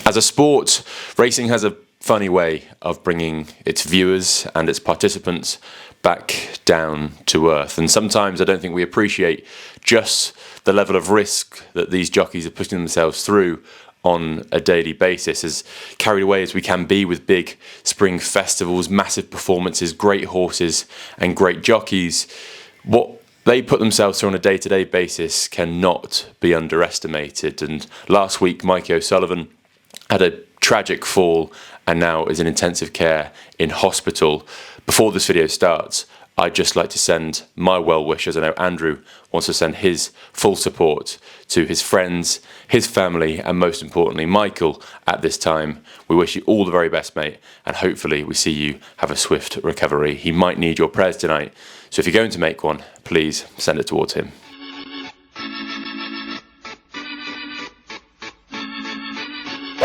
As a sport, racing has a funny way of bringing its viewers and its participants back down to earth. And sometimes I don't think we appreciate just the level of risk that these jockeys are pushing themselves through on a daily basis. As carried away as we can be with big spring festivals, massive performances, great horses and great jockeys, what they put themselves through on a day-to-day basis cannot be underestimated. And last week, Mikey O'Sullivan had a tragic fall and now is in intensive care in hospital. Before this video starts, I'd just like to send my well wishes. I know Andrew wants to send his full support to his friends, his family, and most importantly, Michael at this time. We wish you all the very best, mate, and hopefully we see you have a swift recovery. He might need your prayers tonight, so if you're going to make one, please send it towards him.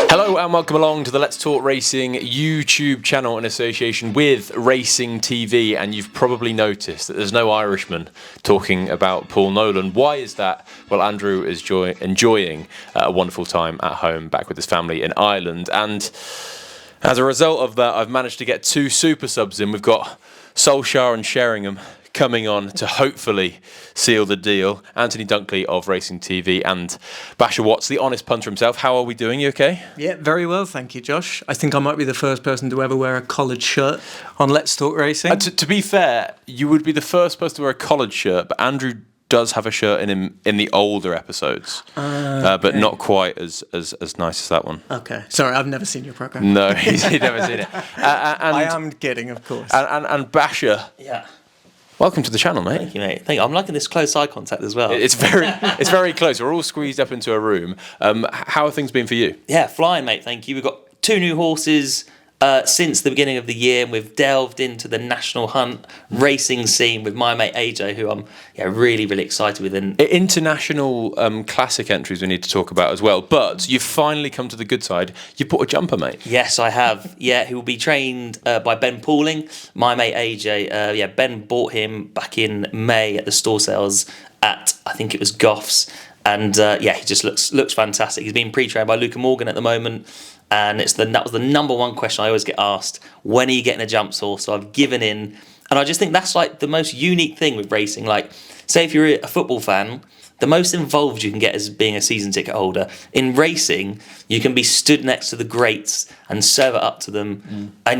Hello and welcome along to the Let's Talk Racing YouTube channel in association with Racing TV, and you've probably noticed that there's no Irishman talking about Paul Nolan. Why is that? Well, Andrew is enjoying a wonderful time at home back with his family in Ireland, and as a result of that I've managed to get 2 super subs in. We've got Solskjaer and Sheringham coming on to hopefully seal the deal. Anthony Dunkley of Racing TV and Basher Watts, the honest punter himself. How are we doing? You okay? Yeah, very well, thank you, Josh. I think I might be the first person to ever wear a collared shirt on Let's Talk Racing. To be fair, you would be the first person to wear a collared shirt, but Andrew does have a shirt in him in the older episodes, okay. But not quite as nice as that one. Okay, sorry, I've never seen your programme. No, he's never seen it. I am kidding, of course. And Basher. Yeah. Welcome to the channel, mate. Thank you, mate. Thank you. I'm liking this close eye contact as well. It's very close. We're all squeezed up into a room. How have things been for you? Yeah, flying, mate. Thank you. We've got 2 new horses since the beginning of the year, and we've delved into the national hunt racing scene with my mate AJ, who I'm really, really excited with. And international classic entries we need to talk about as well. But you've finally come to the good side. You've bought a jumper, mate. Yes, I have. Yeah, he will be trained by Ben Pauling, my mate AJ. Ben bought him back in May at the store sales at, I think it was Goff's. And he just looks fantastic. He's being pre-trained by Luca Morgan at the moment. And that was the number one question I always get asked: when are you getting a jumps horse? So I've given in, and I just think that's like the most unique thing with racing. Like, say if you're a football fan, the most involved you can get is being a season ticket holder. In racing, you can be stood next to the greats and serve it up to them. And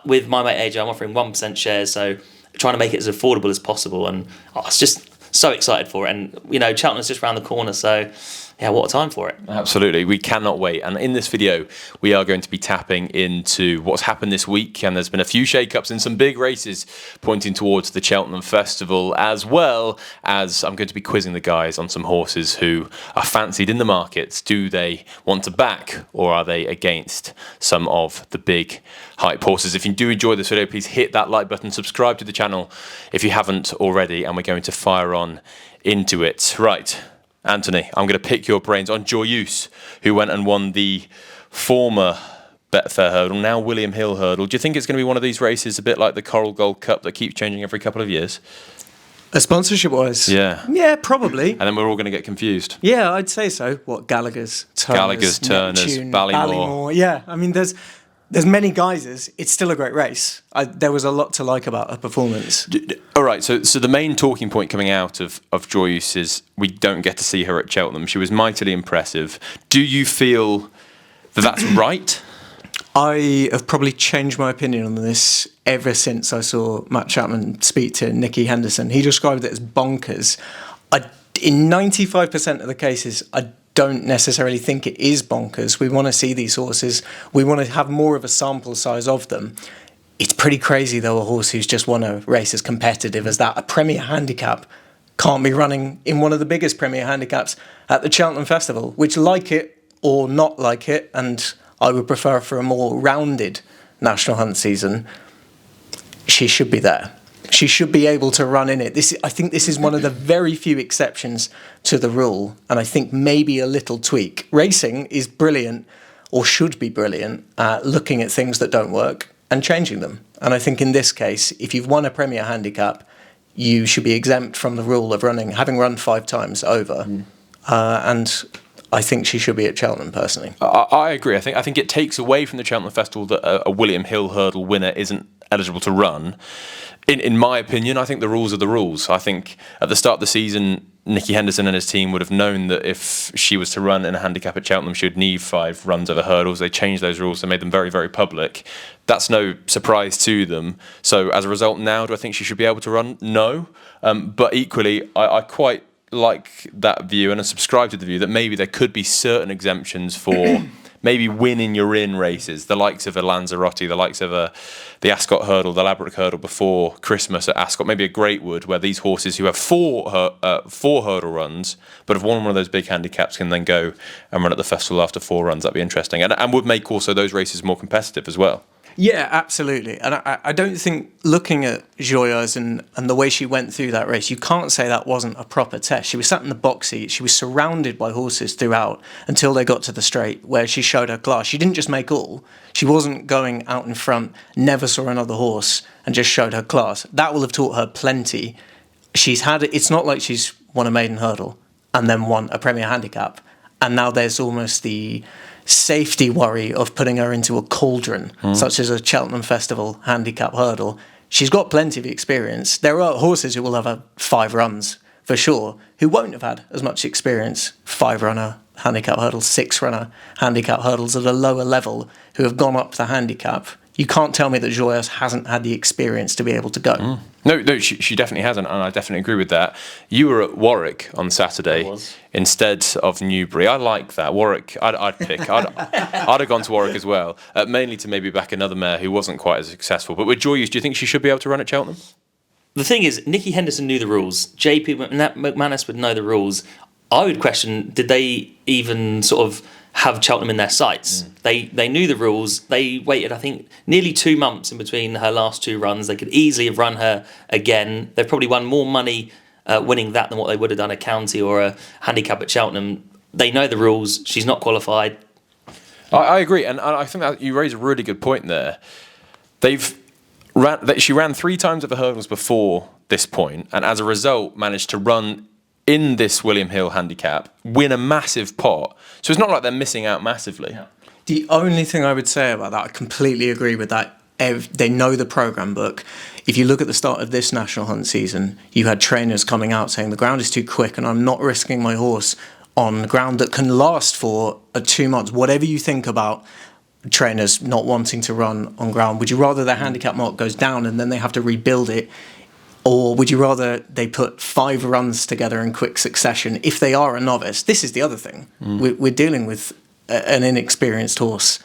with my mate AJ, I'm offering 1% shares, so trying to make it as affordable as possible. And I was just so excited for it. And Cheltenham's just around the corner, so. Yeah, what a time for it. Absolutely. We cannot wait. And in this video, we are going to be tapping into what's happened this week. And there's been a few shake-ups in some big races pointing towards the Cheltenham Festival, as well as I'm going to be quizzing the guys on some horses who are fancied in the markets. Do they want to back, or are they against some of the big hype horses? If you do enjoy this video, please hit that like button, subscribe to the channel if you haven't already, and we're going to fire on into it. Right. Anthony, I'm going to pick your brains on Joyeuse, who went and won the former Betfair Hurdle, now William Hill Hurdle. Do you think it's going to be one of these races, a bit like the Coral Gold Cup that keeps changing every couple of years? A sponsorship-wise? Yeah. Yeah, probably. And then we're all going to get confused. Yeah, I'd say so. What, Gallagher's, Turners, Neptune, Ballymore. Yeah, I mean, there's many guises. It's still a great race. There was a lot to like about her performance. All right, so the main talking point coming out of Joyeuse is we don't get to see her at Cheltenham. She was mightily impressive. Do you feel that that's right? I have probably changed my opinion on this ever since I saw Matt Chapman speak to Nicky Henderson. He described it as bonkers. In 95% of the cases, I don't necessarily think it is bonkers. We want to see these horses. We want to have more of a sample size of them. It's pretty crazy, though, a horse who's just won a race as competitive as that. A Premier Handicap can't be running in one of the biggest Premier Handicaps at the Cheltenham Festival, which, like it or not like it, and I would prefer for a more rounded National Hunt season, she should be there. She should be able to run in it. I think this is one of the very few exceptions to the rule, and I think maybe a little tweak. Racing is brilliant, or should be brilliant, at looking at things that don't work and changing them. And I think in this case, if you've won a Premier Handicap, you should be exempt from the rule of having run 5 times over. And I think she should be at Cheltenham personally. I agree. I think it takes away from the Cheltenham Festival that a William Hill hurdle winner isn't eligible to run. In my opinion, I think the rules are the rules. I think at the start of the season, Nicky Henderson and his team would have known that if she was to run in a handicap at Cheltenham, she would need 5 runs over hurdles. They changed those rules. They made them very, very public. That's no surprise to them. So as a result, now do I think she should be able to run? No. But equally, I quite like that view, and I subscribe to the view that maybe there could be certain exemptions for maybe winning your in races, the likes of a Lanzarote, the likes of the Ascot Hurdle, the Ladbroke Hurdle before Christmas at Ascot, maybe a Greatwood, where these horses who have four hurdle runs but have won one of those big handicaps can then go and run at the festival after 4 runs. That'd be interesting, and would make also those races more competitive as well. Yeah, absolutely. And I don't think, looking at Joyeuse and the way she went through that race, you can't say that wasn't a proper test. She was sat in the box seat. She was surrounded by horses throughout until they got to the straight, where she showed her class. She didn't just make all. She wasn't going out in front, never saw another horse, and just showed her class. That will have taught her plenty. It's not like she's won a maiden hurdle and then won a Premier Handicap. And now there's almost the safety worry of putting her into a cauldron, such as a Cheltenham Festival handicap hurdle. She's got plenty of experience. There are horses who will have had 5 runs, for sure, who won't have had as much experience, 5-runner handicap hurdles, 6-runner handicap hurdles at a lower level, who have gone up the handicap. You can't tell me that Joyeuse hasn't had the experience to be able to go. No, she definitely hasn't, and I definitely agree with that. You were at Warwick on Saturday instead of Newbury. I like that. Warwick, I'd pick. I'd have gone to Warwick as well, mainly to maybe back another mare who wasn't quite as successful. But with Joyeuse, do you think she should be able to run at Cheltenham? The thing is, Nicky Henderson knew the rules. JP McManus would know the rules. I would question, did they even sort of have Cheltenham in their sights? They knew the rules. They waited, I think, nearly 2 months in between her last 2 runs. They could easily have run her again. They've probably won more money winning that than what they would have done a county or a handicap at Cheltenham. They know the rules. She's not qualified. I agree, and I think that you raise a really good point there. She ran 3 times over hurdles before this point, and as a result managed to run in this William Hill handicap, win a massive pot. So it's not like they're missing out massively. Yeah. The only thing I would say about that, I completely agree with that. They know the programme book. If you look at the start of this National Hunt season, you had trainers coming out saying the ground is too quick and I'm not risking my horse on ground that can last for 2 months. Whatever you think about trainers not wanting to run on ground, would you rather their handicap mark goes down and then they have to rebuild it? Or would you rather they put 5 runs together in quick succession if they are a novice? This is the other thing. We're dealing with an inexperienced horse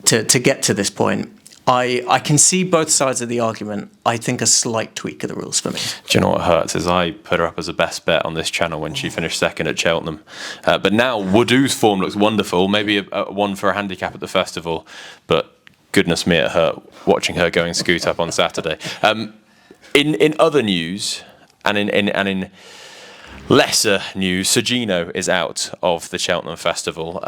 to get to this point. I can see both sides of the argument. I think a slight tweak of the rules for me. Do you know what hurts is I put her up as a best bet on this channel when she finished second at Cheltenham. But now Woodoo's form looks wonderful. Maybe a one for a handicap at the festival. But goodness me, it hurt watching her going scoot up on Saturday. In other news, and in lesser news, Sir Gino is out of the Cheltenham Festival.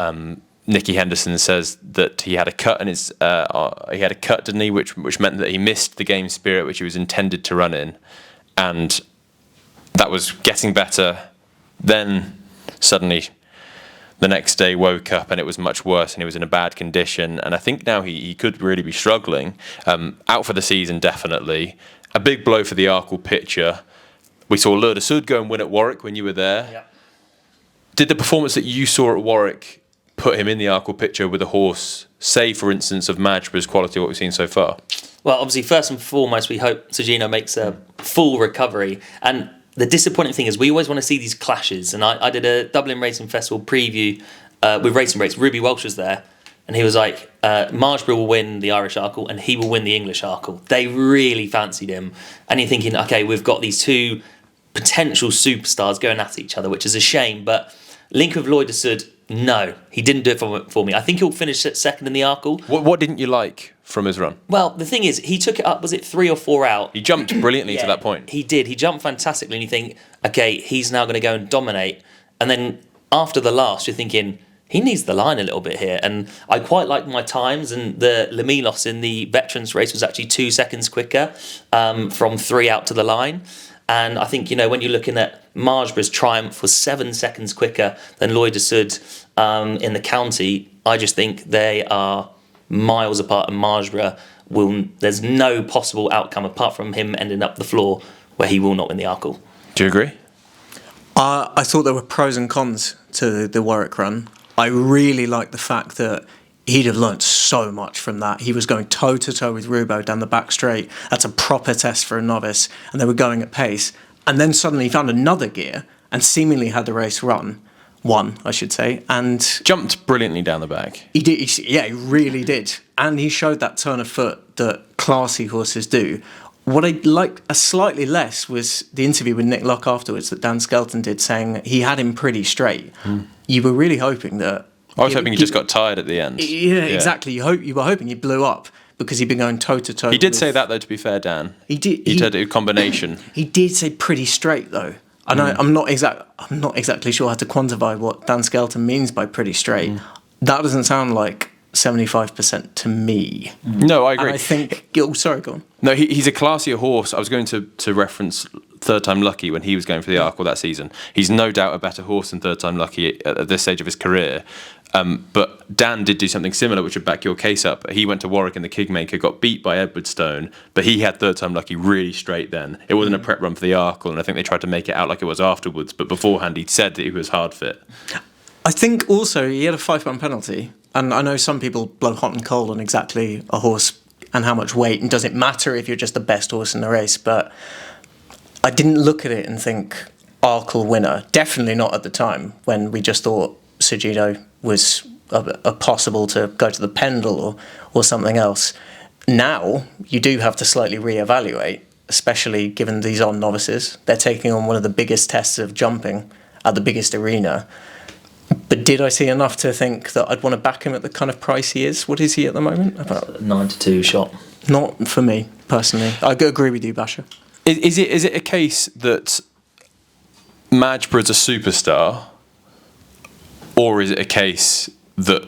Nicky Henderson says that he had a cut in his didn't he, which meant that he missed the game spirit which he was intended to run in, and that was getting better. Then suddenly, the next day woke up and it was much worse, and he was in a bad condition. And I think now he could really be struggling. Out for the season, definitely. A big blow for the Arkle picture. We saw LOFTUS go and win at Warwick when you were there. Yeah. Did the performance that you saw at Warwick put him in the Arkle picture with a horse, say, for instance, of Majborough's quality, what we've seen so far? Well, obviously, first and foremost, we hope Sir Gino makes a full recovery. And the disappointing thing is we always want to see these clashes. And I did a Dublin Racing Festival preview with Racing Breaks. Ruby Welsh was there. And he was like, Majborough will win the Irish Arkle and he will win the English Arkle. They really fancied him. And you're thinking, okay, we've got these 2 potential superstars going at each other, which is a shame. But link with LOFTUS, no, he didn't do it for me. I think he'll finish at second in the Arkle. What didn't you like from his run? Well, the thing is, he took it up, was it 3 or 4 out? He jumped brilliantly to that point. He did. He jumped fantastically. And you think, okay, he's now going to go and dominate. And then after the last, you're thinking, he needs the line a little bit here. And I quite liked my times, and the Lossiemouth in the veterans race was actually 2 seconds quicker from 3 out to the line. And I think, when you're looking at Majborough's triumph was 7 seconds quicker than LOFTUS in the county, I just think they are miles apart, and Majborough there's no possible outcome apart from him ending up the floor where he will not win the Arkle. Do you agree? I thought there were pros and cons to the Warwick run. I really liked the fact that he'd have learnt so much from that. He was going toe-to-toe with Rubo down the back straight. That's a proper test for a novice. And they were going at pace. And then suddenly he found another gear and seemingly had the race won, I should say. And jumped brilliantly down the back. He did. He really did. And he showed that turn of foot that classy horses do. What I liked slightly less was the interview with Nick Luck afterwards that Dan Skelton did, saying he had him pretty straight. You were really hoping that... I was hoping he just got tired at the end. Yeah, exactly. You were hoping he blew up because he'd been going toe-to-toe. He did say that, though, to be fair, Dan. He did. He said a combination. He did say pretty straight, though. And I'm not exactly sure how to quantify what Dan Skelton means by pretty straight. That doesn't sound like 75% to me. No, I agree. And I think... sorry, go on. No, he's a classier horse. I was going to reference Third Time Lucky when he was going for the Arkle that season. He's no doubt a better horse than Third Time Lucky at this stage of his career. But Dan did do something similar, which would back your case up. He went to Warwick in the Kingmaker, got beat by Edwardstone, but he had Third Time Lucky really straight then. It wasn't a prep run for the Arkle, and I think they tried to make it out like it was afterwards, but beforehand he'd said that he was hard fit. I think also he had a £5 penalty, and I know some people blow hot and cold on exactly a horse and how much weight, and does it matter if you're just the best horse in the race, but I didn't look at it and think Arkle winner. Definitely not at the time, when we just thought Sir Gino was a possible to go to the Pendle or something else. Now, you do have to slightly reevaluate, especially given these are novices. They're taking on one of the biggest tests of jumping at the biggest arena. But did I see enough to think that I'd want to back him at the kind of price he is? What is he at the moment? About 9-2 shot. Not for me, personally. I agree with you, Basher. Is it a case that Majborough's a superstar, or is it a case that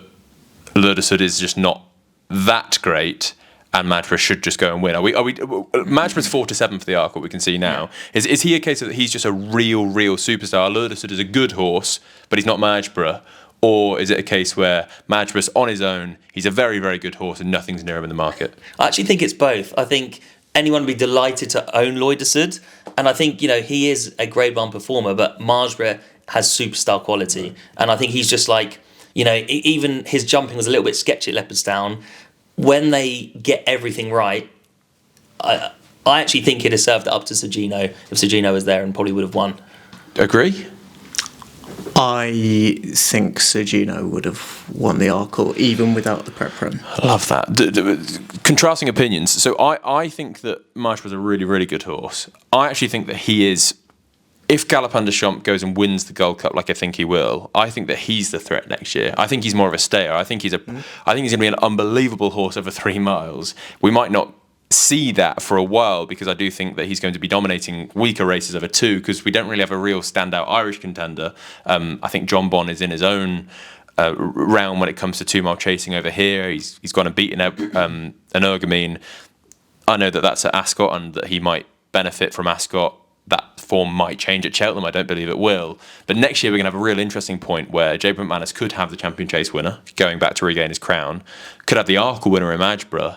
LOFTUS is just not that great and Majborough should just go and win? Majborough's 4-7 for the Arkle, we can see now. Yeah. Is he a case that he's just a real superstar? LOFTUS is a good horse, but he's not Majborough. Or is it a case where Majborough's on his own, he's a very, very good horse and nothing's near him in the market? I actually think it's both. I think anyone would be delighted to own LOFTUS, and I think, he is a Grade 1 performer, but Majborough has superstar quality. And I think he's just like, even his jumping was a little bit sketchy at Leopardstown. When they get everything right, I actually think he'd have served it up to Sir Gino if Sir Gino was there, and probably would have won. Agree? I think Sir Gino would have won the Arkle even without the prep run. I love that. Contrasting opinions. So I think that Marsh was a really, really good horse. I actually think that he is... If Galopin Des Champs goes and wins the Gold Cup like I think he will, I think that he's the threat next year. I think he's more of a stayer. I think he's going to be an unbelievable horse over 3 miles. We might not see that for a while because I do think that he's going to be dominating weaker races over 2 because we don't really have a real standout Irish contender. I think John Bonn is in his own realm when it comes to 2-mile chasing over here. He's gone and beaten an Ergamine. I know that that's at Ascot and that he might benefit from Ascot. That form might change at Cheltenham. I don't believe it will. But next year we're going to have a real interesting point where J. McManus could have the Champion Chase winner, going back to regain his crown, could have the Arkle winner in Majborough.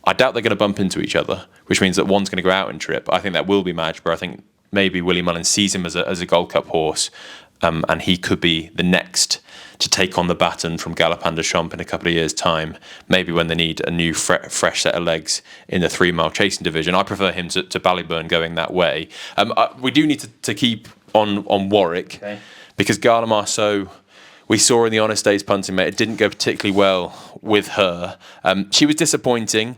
I doubt they're going to bump into each other, which means that one's going to go out in trip. I think that will be Majborough. I think maybe Willie Mullins sees him as a Gold Cup horse, and he could be the next to take on the baton from Galopin Des Champs in a couple of years' time, maybe when they need a new fresh set of legs in the 3-mile chasing division. I prefer him to Ballyburn going that way. We do need to keep on Warwick, okay, because Gala Marceau, we saw in the Honest Days punting mate, it didn't go particularly well with her. She was disappointing.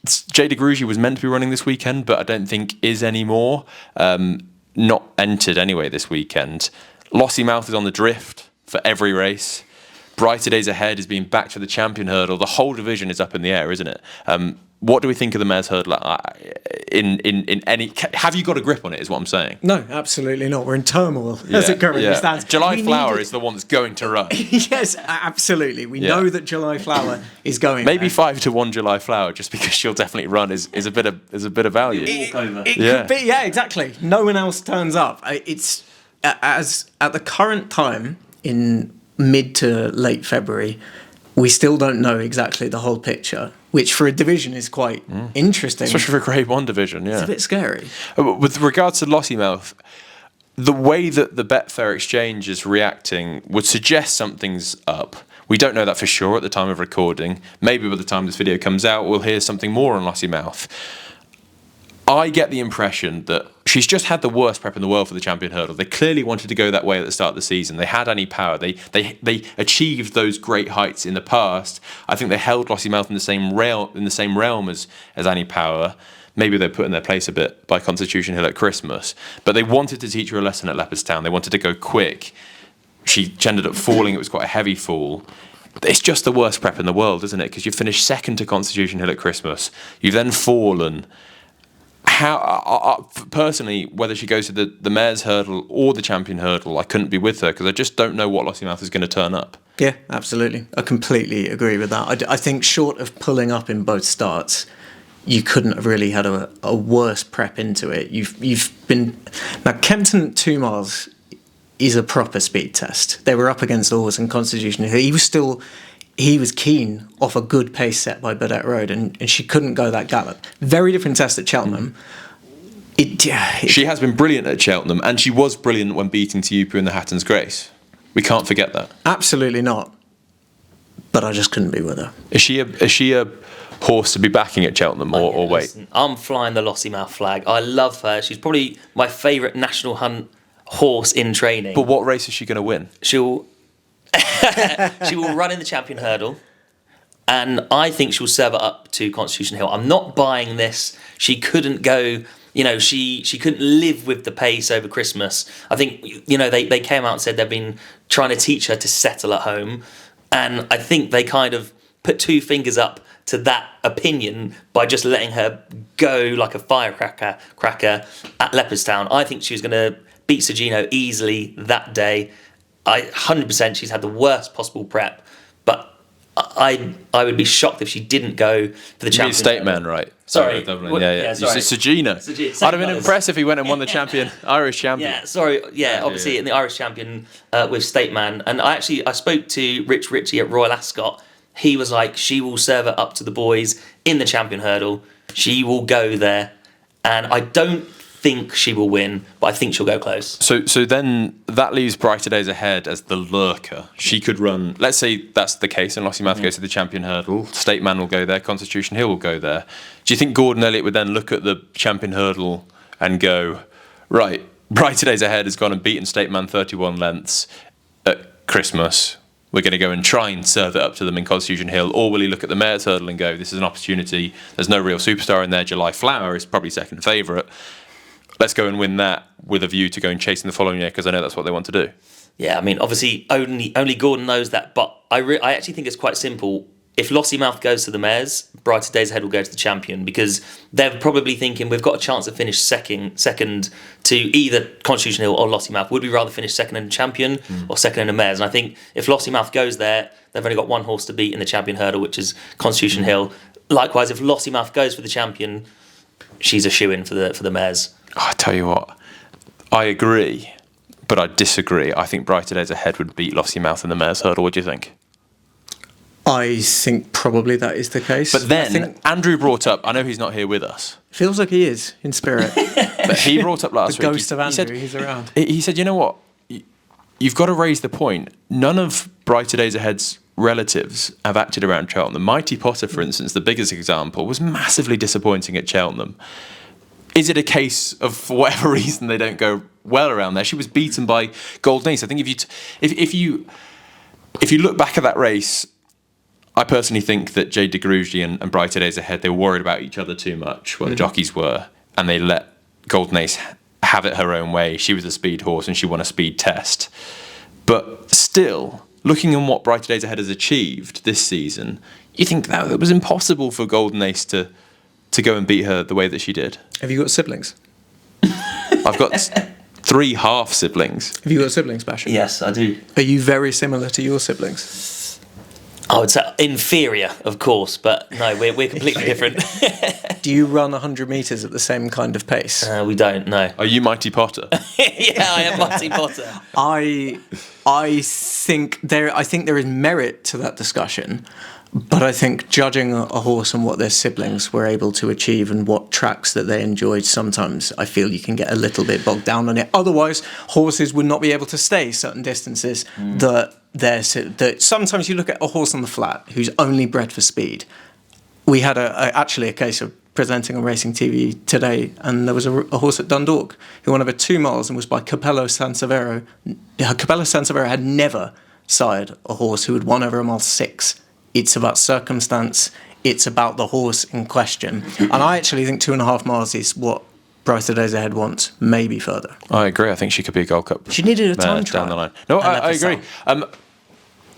Jay de Grugy was meant to be running this weekend, but I don't think is anymore. Not entered anyway this weekend. Lossiemouth is on the drift for every race. Brighterdaysahead is being back to the champion hurdle. The whole division is up in the air, isn't it? What do we think of the Mares Hurdle? In any, have you got a grip on it? Is what I'm saying. No, absolutely not. We're in turmoil as it currently stands. July Flower is the one that's going to run. Yes, absolutely. We know that July Flower is going. Maybe 5-1 July Flower, just because she'll definitely run, is a bit of value. Walk over. It could be, exactly. No one else turns up. It's as at the current time in mid to late February, we still don't know exactly the whole picture, which for a division is quite interesting. Especially for a Grade 1 division, It's a bit scary. With regards to Lossiemouth, the way that the Betfair Exchange is reacting would suggest something's up. We don't know that for sure at the time of recording. Maybe by the time this video comes out, we'll hear something more on Lossiemouth. I get the impression that she's just had the worst prep in the world for the Champion Hurdle. They clearly wanted to go that way at the start of the season. They had Annie Power. They achieved those great heights in the past. I think they held Lossiemouth in the same realm as Annie Power. Maybe they're put in their place a bit by Constitution Hill at Christmas. But they wanted to teach her a lesson at Leopardstown. They wanted to go quick. She ended up falling. It was quite a heavy fall. It's just the worst prep in the world, isn't it? Because you finished second to Constitution Hill at Christmas. You've then fallen. How personally, whether she goes to the Mares Hurdle or the Champion Hurdle, I couldn't be with her because I just don't know what Lossiemouth is going to turn up. Yeah, absolutely. I completely agree with that. I think short of pulling up in both starts, you couldn't have really had a worse prep into it. You've been now Kempton 2 miles is a proper speed test. They were up against Oars and Constitution. He was keen off a good pace set by Burdett Road, and she couldn't go that gallop. Very different test at Cheltenham. She has been brilliant at Cheltenham, and she was brilliant when beating Tiupu in the Hatton's Grace. We can't forget that. Absolutely not. But I just couldn't be with her. Is she a horse to be backing at Cheltenham, or wait? Listen, I'm flying the Lossiemouth flag. I love her. She's probably my favourite national hunt horse in training. But what race is she going to win? She will run in the Champion Hurdle, and I think she'll serve it up to Constitution Hill. I'm not buying this. She couldn't go. She couldn't live with the pace over Christmas. I think they came out and said they've been trying to teach her to settle at home, and I think they kind of put 2 fingers up to that opinion by just letting her go like a firecracker at Leopardstown. I think she was going to beat Sir Gino easily that day. 100% she's had the worst possible prep, but I would be shocked if she didn't go for the champion. State man, right? Sorry. Dublin. Yeah. You said Sir Gino. I'd have been impressed if he went and won the champion, Irish champion. Yeah, sorry. Yeah, obviously in the Irish champion with State Man. And I spoke to Rich Ritchie at Royal Ascot. He was like, she will serve it up to the boys in the Champion Hurdle. She will go there. And I don't think she will win, but I think she'll go close. So then that leaves Brighter Days Ahead as the lurker. She could run, let's say that's the case, and Lossiemouth goes to the Champion Hurdle, State Man will go there, Constitution Hill will go there. Do you think Gordon Elliott would then look at the Champion Hurdle and go, right, Brighter Days Ahead has gone and beaten State Man 31 lengths at Christmas. We're going to go and try and serve it up to them in Constitution Hill, or will he look at the Mares Hurdle and go, this is an opportunity, there's no real superstar in there, July Flower is probably second favourite. Let's go and win that with a view to going chasing the following year because I know that's what they want to do. Yeah, I mean, obviously only Gordon knows that, but I actually think it's quite simple. If Lossiemouth goes to the Mares, Brighter Days Ahead will go to the Champion because they're probably thinking we've got a chance to finish second to either Constitution Hill or Lossiemouth. Would we rather finish second in the Champion or second in the Mares? And I think if Lossiemouth goes there, they've only got 1 horse to beat in the Champion Hurdle, which is Constitution Hill. Likewise, if Lossiemouth goes for the Champion, she's a shoo-in for the Mares. I tell you what, I agree, but I disagree. I think Brighter Days Ahead would beat Lossiemouth in the Mares Hurdle. What do you think? I think probably that is the case. But then Andrew brought up, I know he's not here with us. Feels like he is in spirit. But he brought up last the week. Ghost of Andrew, he's around. He said, you know what? You've got to raise the point. None of Brighter Days Ahead's relatives have acted around Cheltenham. Mighty Potter, for instance, the biggest example, was massively disappointing at Cheltenham. Is it a case of, for whatever reason, they don't go well around there? She was beaten by Golden Ace. I think if you look back at that race, I personally think that Jade de Grugy and Brighter Days Ahead, they were worried about each other too much, the jockeys were, and they let Golden Ace have it her own way. She was a speed horse and she won a speed test. But still, looking at what Brighter Days Ahead has achieved this season, you think that it was impossible for Golden Ace to to go and beat her the way that she did. Have you got siblings? I've got 3 half siblings. Have you got siblings, Basher? Yes, I do. Are you very similar to your siblings? I would say inferior, of course, but no, we're completely different. Do you run 100 metres at the same kind of pace? We don't, no. Are you Mighty Potter? Yeah, I am Marty Potter. I think there is merit to that discussion, but I think judging a horse and what their siblings were able to achieve and what tracks that they enjoyed, sometimes I feel you can get a little bit bogged down on it. Otherwise, horses would not be able to stay certain distances that sometimes you look at a horse on the flat who's only bred for speed. We had actually a case of presenting on Racing TV today, and there was a horse at Dundalk who won over 2 miles and was by Capello Sansevero. Capello Sansevero had never sired a horse who had won over 1.6 miles. It's about circumstance. It's about the horse in question. And I actually think 2.5 miles is what Brighterdaysahead wants, maybe further. I agree. I think she could be a Gold Cup. She needed a time trial down the line. No, I agree.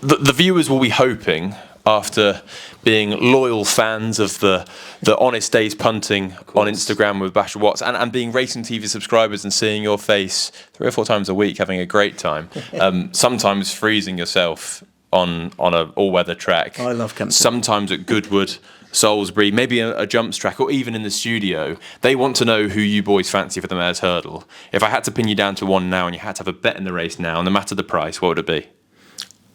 The viewers will be hoping, after being loyal fans of the Honest Days punting on Instagram with Basher Watts and being Racing TV subscribers and seeing your face 3 or 4 times a week, having a great time, sometimes freezing yourself on an all-weather track. I love Kempton. Sometimes at Goodwood, Salisbury, maybe a jumps track, or even in the studio. They want to know who you boys fancy for the Mayor's Hurdle. If I had to pin you down to one now and you had to have a bet in the race now, no matter the price, what would it be?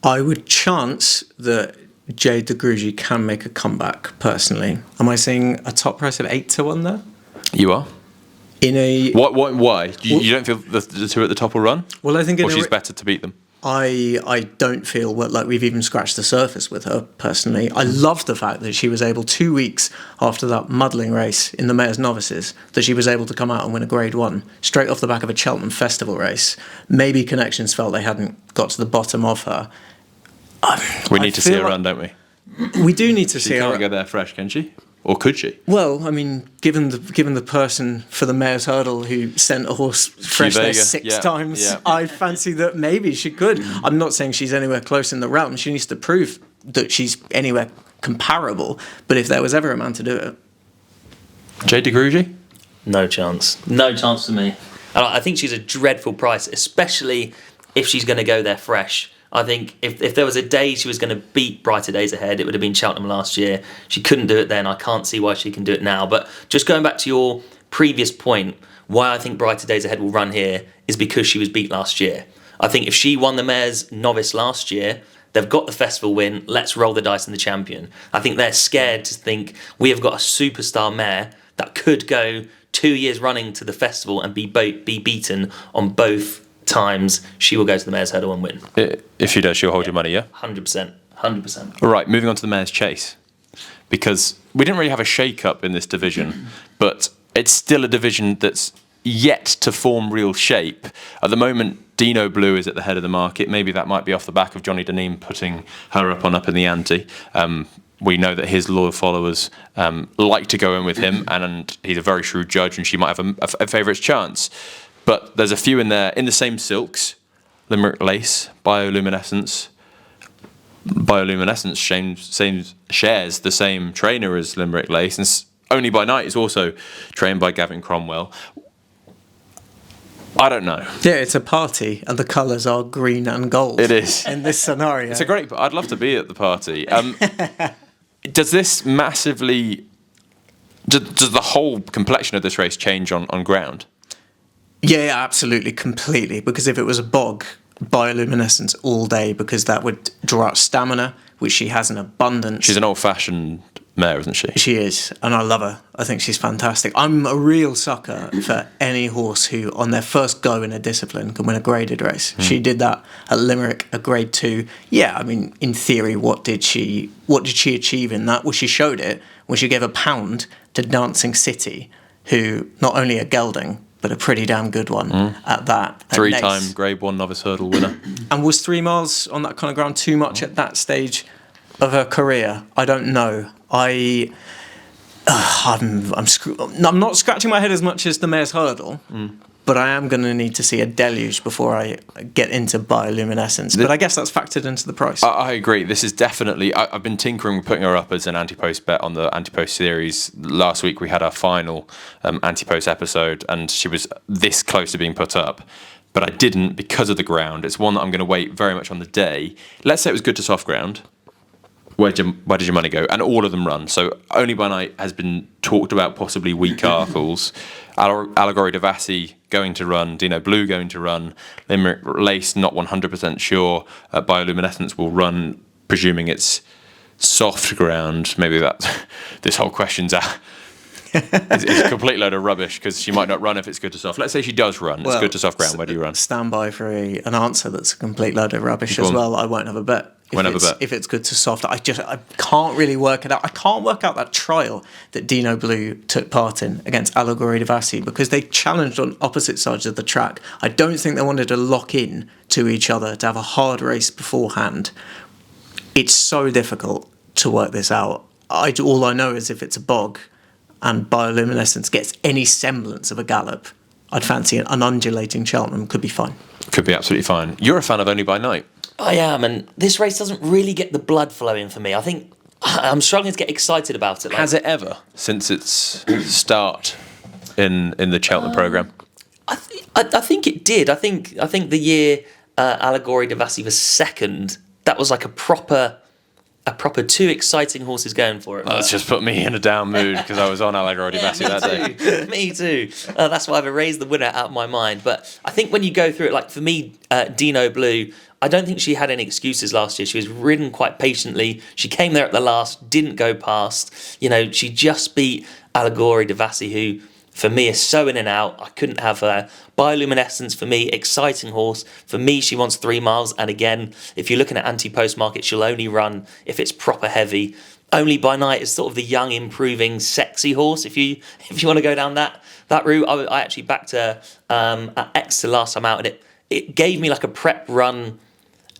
I would chance that Jade de Grugy can make a comeback, personally. Am I seeing a top price of 8-1 there? You are? In a... Why? You don't feel the 2 at the top will run? Well, I think... Or she's better to beat them? I don't feel like we've even scratched the surface with her, personally. I love the fact that she was able, 2 weeks after that muddling race in the Mayor's Novices, that she was able to come out and win a Grade 1, straight off the back of a Cheltenham Festival race. Maybe Connections felt they hadn't got to the bottom of her. We need to see her run, don't we? We do need to see her. She can't go there fresh, can she? Or could she? Well, I mean, given the person for the Mayor's Hurdle who sent a horse fresh there 6 times, I fancy that maybe she could. I'm not saying she's anywhere close in the realm. She needs to prove that she's anywhere comparable. But if there was ever a man to do it... Jade de Grugy? No chance. No chance for me. And I think she's a dreadful price, especially if she's going to go there fresh. I think if there was a day she was going to beat Brighterdaysahead, it would have been Cheltenham last year. She couldn't do it then. I can't see why she can do it now. But just going back to your previous point, why I think Brighterdaysahead will run here is because she was beat last year. I think if she won the Mayor's Novice last year, they've got the festival win, let's roll the dice in the champion. I think they're scared to think we have got a superstar mare that could go 2 years running to the festival and be beaten on both times. She will go to the Mayor's Hurdle and win. If she does, she'll hold your money, yeah? 100%. 100%. All right, moving on to the Mayor's Chase. Because we didn't really have a shake-up in this division, but it's still a division that's yet to form real shape. At the moment, Dino Blue is at the head of the market. Maybe that might be off the back of Johnny Deneen putting her up in the ante. We know that his loyal followers like to go in with him, and he's a very shrewd judge, and she might have a favourite's chance. But there's a few in there in the same silks. Limerick Lace, Bioluminescence. Bioluminescence shares the same trainer as Limerick Lace, and Only by Night is also trained by Gavin Cromwell. I don't know. Yeah, it's a party, and the colours are green and gold. It is. In this scenario. It's a great... I'd love to be at the party. Does this massively... Does the whole complexion of this race change on ground? Yeah, absolutely, completely. Because if it was a bog, Bioluminescence all day, because that would draw out stamina, which she has in abundance. She's an old-fashioned mare, isn't she? She is, and I love her. I think she's fantastic. I'm a real sucker for any horse who, on their first go in a discipline, can win a graded race. She did that at Limerick, a Grade 2. Yeah, I mean, in theory, what did she achieve in that? Well, she showed it when she gave £1 to Dancing City, who not only a gelding, but a pretty damn good one at that. 3-time Grade 1 Novice Hurdle winner. And was 3 miles on that kind of ground too much at that stage of her career? I don't know. I'm not scratching my head as much as the Mayor's Hurdle, but I am going to need to see a deluge before I get into bioluminescence. But I guess that's factored into the price. I agree. This is definitely... I've been tinkering with putting her up as an anti-post bet on the anti-post series. Last week we had our final anti-post episode, and she was this close to being put up. But I didn't because of the ground. It's one that I'm going to wait very much on the day. Let's say it was good to soft ground. Where did your money go? And all of them run. So Only by Night has been talked about possibly weak Arkles. Allegory Devassi going to run. Dino Blue going to run. Limerick Lace not 100% sure. Bioluminescence will run, presuming it's soft ground. Maybe that this whole question's is a complete load of rubbish because she might not run if it's good to soft. Let's say she does run. It's good to soft ground. Where do you run? Stand by for an answer that's a complete load of rubbish as well. I won't have a bet. If it's good to soft, I can't really work it out. I can't work out that trial that Dino Blue took part in against Allegory Devassi because they challenged on opposite sides of the track. I don't think they wanted to lock in to each other to have a hard race beforehand. It's so difficult to work this out. All I know is if it's a bog and bioluminescence gets any semblance of a gallop, I'd fancy an undulating Cheltenham could be fine. Could be absolutely fine. You're a fan of Only by Night. I am, and this race doesn't really get the blood flowing for me. I think I'm struggling to get excited about it. Has it ever since its start in the Cheltenham programme? I think it did. I think the year Allegory Devassi was second, that was like a proper two exciting horses going for it. That's just put me in a down mood because I was on Allegory Devassi that day. Me too. That's why I've erased the winner out of my mind. But I think when you go through it, like for me, Dino Blue, I don't think she had any excuses last year. She was ridden quite patiently. She came there at the last, didn't go past. She just beat Allegory Devassi, who for me is so in and out. I couldn't have her. Bioluminescence for me, exciting horse. For me, she wants 3 miles. And again, if you're looking at anti-post market, she'll only run if it's proper heavy. Only by Night is sort of the young, improving, sexy horse. If you want to go down that route, I actually backed her at Exeter last time out, and it gave me like a prep run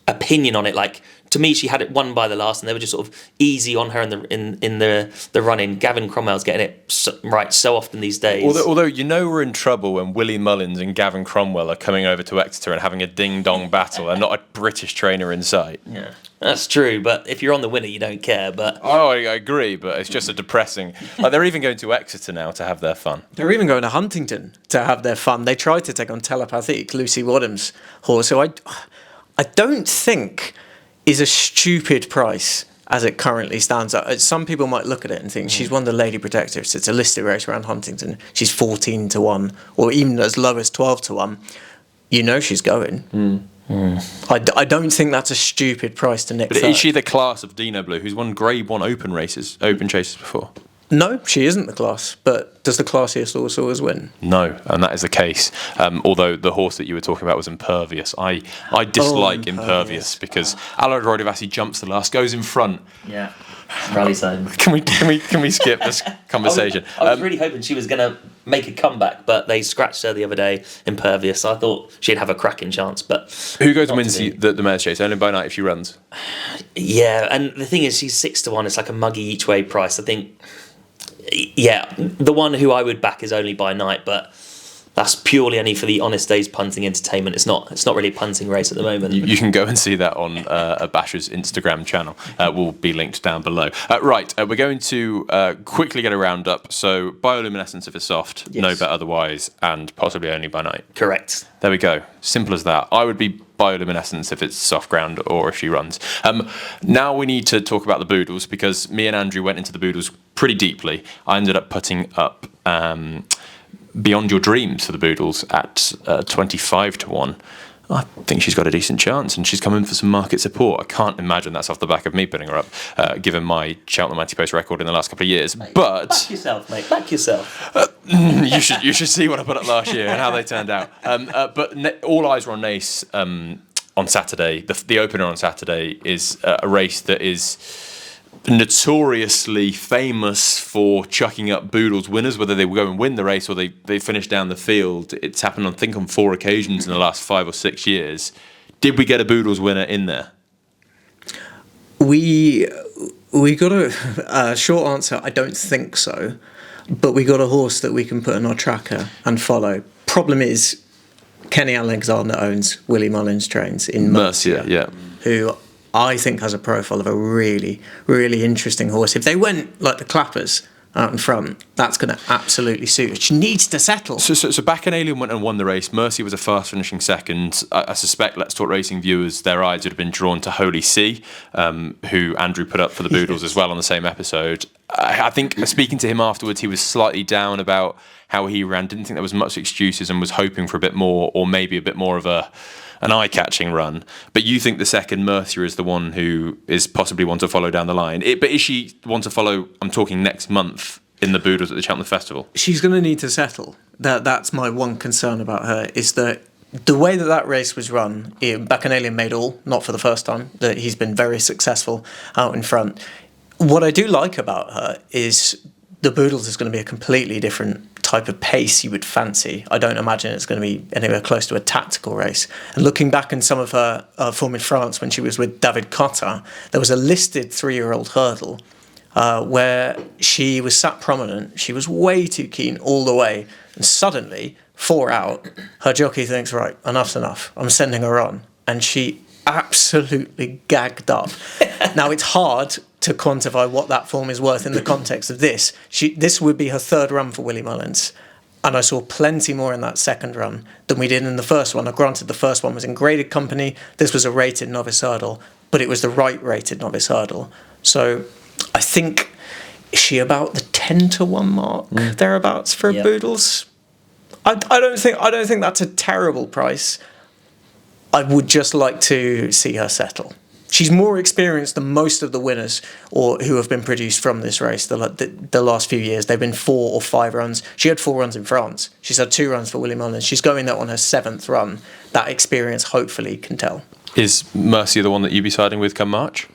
opinion on it. Like to me, she had it won by the last, and they were just sort of easy on her in the run-in. Gavin Cromwell's getting it right so often these days. Although we're in trouble when Willie Mullins and Gavin Cromwell are coming over to Exeter and having a ding-dong battle and not a British trainer in sight. Yeah, that's true. But if you're on the winner, you don't care. But I agree. But it's just a depressing. Like they're even going to Exeter now to have their fun. They're even going to Huntington to have their fun. They tried to take on Telepathic, Lucy Wadham's horse, who I don't think is a stupid price as it currently stands. Some people might look at it and think she's won the Lady Protectors. It's a listed race around Huntington. She's 14-1, or even as low as 12-1. She's going. I don't think that's a stupid price to nick. But is she the class of Dino Blue, who's won Grade 1 open chases before? No, she isn't the class. But does the classiest horse always win? No, and that is the case. Although the horse that you were talking about was Impervious. I dislike Impervious because Allegory Devassi jumps the last, goes in front. Yeah, rally zone. Can we skip this conversation? I was really hoping she was going to make a comeback, but they scratched her the other day. Impervious. I thought she'd have a cracking chance, but who goes and wins the Mayor's Chase? Only by Night if she runs. Yeah, and the thing is, she's 6-1. It's like a muggy each way price. I think. Yeah, the one who I would back is Only by Night, but that's purely only for the Honest Days punting entertainment. It's not really a punting race at the moment. You can go and see that on Basher's Instagram channel. Will be linked down below. Right, we're going to quickly get a roundup. So bioluminescence if it's soft, yes. No bet otherwise, and possibly Only by Night. Correct. There we go. Simple as that. I would be bioluminescence if it's soft ground or if she runs. Now we need to talk about the Boodles because me and Andrew went into the Boodles pretty deeply. I ended up putting up Beyond Your Dreams for the Boodles at 25-1. I think she's got a decent chance and she's coming for some market support. I can't imagine that's off the back of me putting her up, given my Cheltenham anti-post record in the last couple of years. Mate, but back yourself, mate. Back yourself. You should see what I put up last year and how they turned out. But all eyes were on Nace on Saturday. The opener on Saturday is a race that is notoriously famous for chucking up Boodles winners, whether they will go and win the race or they finish down the field. It's happened on 4 occasions in the last 5 or 6 years. Did we get a Boodles winner in there? We got a short answer. I don't think so, but we got a horse that we can put in our tracker and follow. problem is Kenny Alexander owns Willie Mullins trains in Mercia, Yeah. who I think has a profile of a really, really interesting horse. If they went like the Clappers out in front, that's going to absolutely suit her. She needs to settle. So Bacchanalian went and won the race. Mercy was a fast finishing second. I suspect Let's Talk Racing viewers, their eyes would have been drawn to Holy See, who Andrew put up for the Boodles as well on the same episode. I think speaking to him afterwards, he was slightly down about how he ran. Didn't think there was much excuses and was hoping for a bit more, or maybe a bit more of an eye-catching run. But you think the second, Mercia, is the one who is possibly one to follow down the line. But is she one to follow, I'm talking next month, in the Boodles at the Cheltenham Festival? She's going to need to settle. That's my one concern about her, is that the way that race was run, Bacchanalian made all, not for the first time, that he's been very successful out in front. What I do like about her is the Boodles is going to be a completely different type of pace you would fancy. I don't imagine it's going to be anywhere close to a tactical race. And looking back in some of her form in France when she was with David Cotta, there was a listed 3-year-old hurdle where she was sat prominent. She was way too keen all the way. And suddenly, 4 out, her jockey thinks, right, enough's enough. I'm sending her on. And she absolutely gagged up. Now, it's hard to quantify what that form is worth in the context of this. This would be her third run for Willie Mullins. And I saw plenty more in that second run than we did in the first one. Now, granted, the first one was in graded company. This was a rated novice hurdle, but it was the right rated novice hurdle. So I think, is she about the 10-1 mark, thereabouts, for Boodles? I don't think that's a terrible price. I would just like to see her settle. She's more experienced than most of the winners or who have been produced from this race the last few years. They've been 4 or 5 runs. She had 4 runs in France. She's had 2 runs for Willie Mullins. She's going there on her 7th run. That experience hopefully can tell. Is Mercia the one that you'd be siding with come March?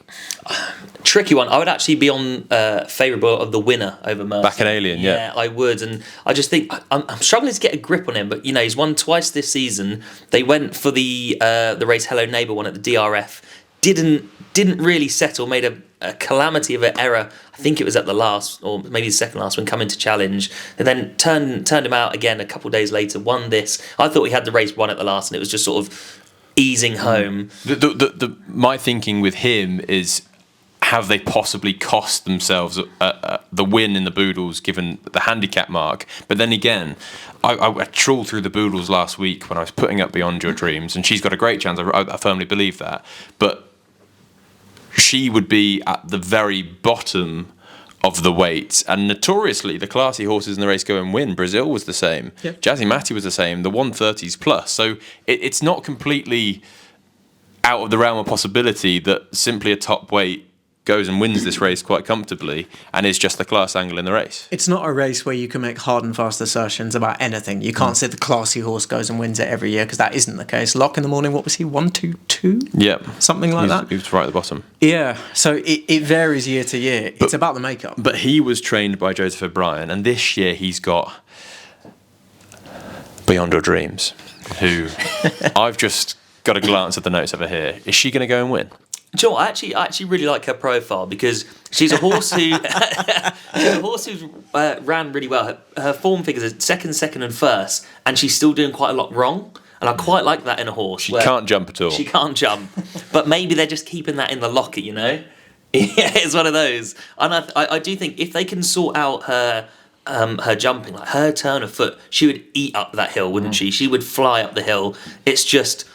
Tricky one. I would actually be on favourable of the winner over Mercia. Bacchanalian, yeah. I would, and I just think I'm struggling to get a grip on him. But he's won twice this season. They went for the race Hello Neighbour one at the DRF. Didn't really settle. Made a calamity of an error. I think it was at the last, or maybe the second last, when coming to challenge. And then turned him out again a couple of days later. Won this. I thought he had the race won at the last, and it was just sort of easing home. My thinking with him is, have they possibly cost themselves the win in the Boodles given the handicap mark? But then again, I trawled through the Boodles last week when I was putting up Beyond Your Dreams, and she's got a great chance. I firmly believe that. But she would be at the very bottom of the weight, and notoriously the classy horses in the race go and win. Brazil was the same. Yeah. Jazzy Matty was the same. The 130s plus. So it's not completely out of the realm of possibility that simply a top weight goes and wins this race quite comfortably and is just the class angle in the race. It's not a race where you can make hard and fast assertions about anything. You can't say the classy horse goes and wins it every year, because that isn't the case. Lock in the Morning, what was he, 1-2-2? Yeah. Something like that? He was right at the bottom. Yeah, so it varies year to year. It's about the makeup. But he was trained by Joseph O'Brien, and this year he's got Beyond Your Dreams, who I've just got a glance at the notes over here. Is she going to go and win? Joe, I actually really like her profile, because she's a horse who ran really well. Her form figures are second, and first, and she's still doing quite a lot wrong. And I quite like that in a horse. She can't jump at all. She can't jump, but maybe they're just keeping that in the locker, Yeah, it's one of those. And I do think if they can sort out her jumping, like her turn of foot, she would eat up that hill, wouldn't she? She would fly up the hill. It's just,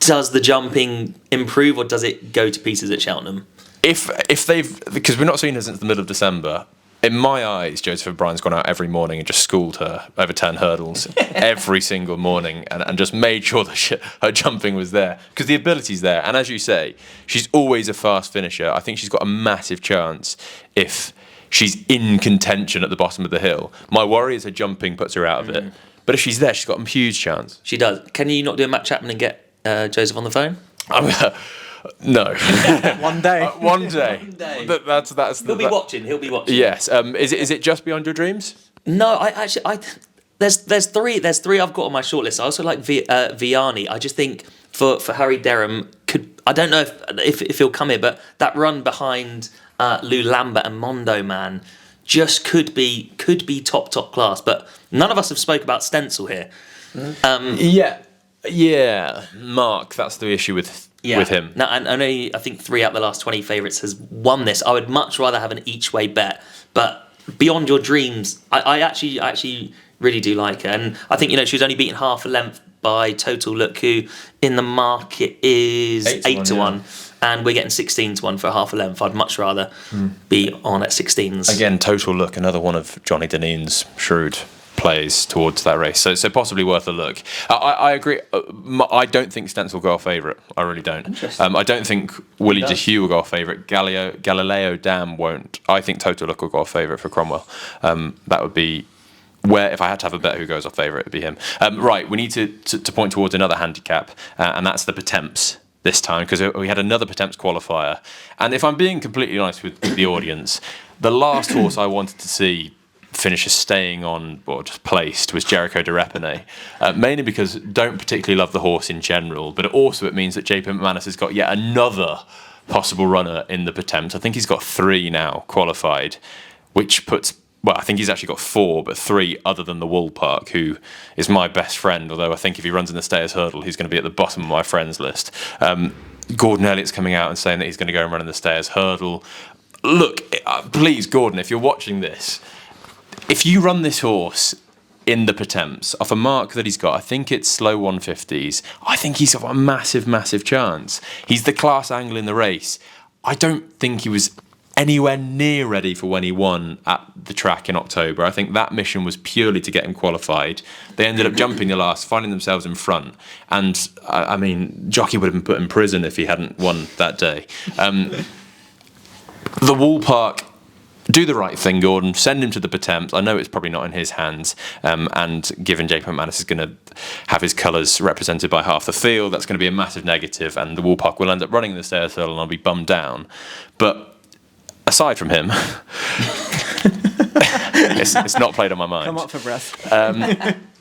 does the jumping improve, or does it go to pieces at Cheltenham? If they've, because we've not seen her since the middle of December, in my eyes, Joseph O'Brien's gone out every morning and just schooled her over 10 hurdles every single morning, and just made sure that her jumping was there, because the ability's there. And as you say, she's always a fast finisher. I think she's got a massive chance if she's in contention at the bottom of the hill. My worry is her jumping puts her out of it. But if she's there, she's got a huge chance. She does. Can you not do a Matt Chapman and get Joseph on the phone? No. One day. One day. That's He'll be watching. Yes. Is it just Beyond Your Dreams? No, there's three I've got on my shortlist. I also like Vianney. I just think for Harry Derham, I don't know if he'll come here, but that run behind Lou Lambert and Mondo Man just could be top class. But none of us have spoke about Stencil here. Yeah, Mark. That's the issue with him. Now, and only I think 3 out of the last 20 favourites has won this. I would much rather have an each way bet, but Beyond Your Dreams, I actually really do like her, and I think she was only beaten half a length by Total Look, who in the market is 8 to 1. And we're getting 16 to 1 for half a length. I'd much rather be on at 16s. Again, Total Look, another one of Johnny Dineen's shrewd plays towards that race. So possibly worth a look. I agree. I don't think Stents will go off favourite. I really don't. Interesting. I don't think Willie de Hugh will go off favourite. Galileo Dam won't. I think Total Look will go off favourite for Cromwell. That would be where, if I had to have a bet who goes off favourite, it'd be him. Right, we need to point towards another handicap, and that's the Pertemps this time, because we had another Pertemps qualifier. And if I'm being completely honest with the audience, the last horse I wanted to see finish staying on, or just placed, was Jericho de Repine, mainly because I don't particularly love the horse in general, but also it means that JP McManus has got yet another possible runner in the Pertemps. I think he's got 3 now qualified, which puts, well, I think he's actually got 4, but 3 other than the Wool Park, who is my best friend, although I think if he runs in the Stayers Hurdle, he's going to be at the bottom of my friends list. Gordon Elliott's coming out and saying that he's going to go and run in the Stayers Hurdle. Look, please, Gordon, if you're watching this, if you run this horse in the Pertemps off a mark that he's got, I think it's slow 150s, I think he's got a massive, massive chance. He's the class angle in the race. I don't think he was anywhere near ready for when he won at the track in October. I think that mission was purely to get him qualified. They ended up jumping the last, finding themselves in front. And, I mean, Jockey would have been put in prison if he hadn't won that day. The Wool Park, do the right thing, Gordon. Send him to the Pertemps. I know it's probably not in his hands. And given JP McManus is going to have his colours represented by half the field, that's going to be a massive negative. And the Wool Park will end up running the Stayers Hurdle and I'll be bummed down. But aside from him, it's not played on my mind. Come up for breath.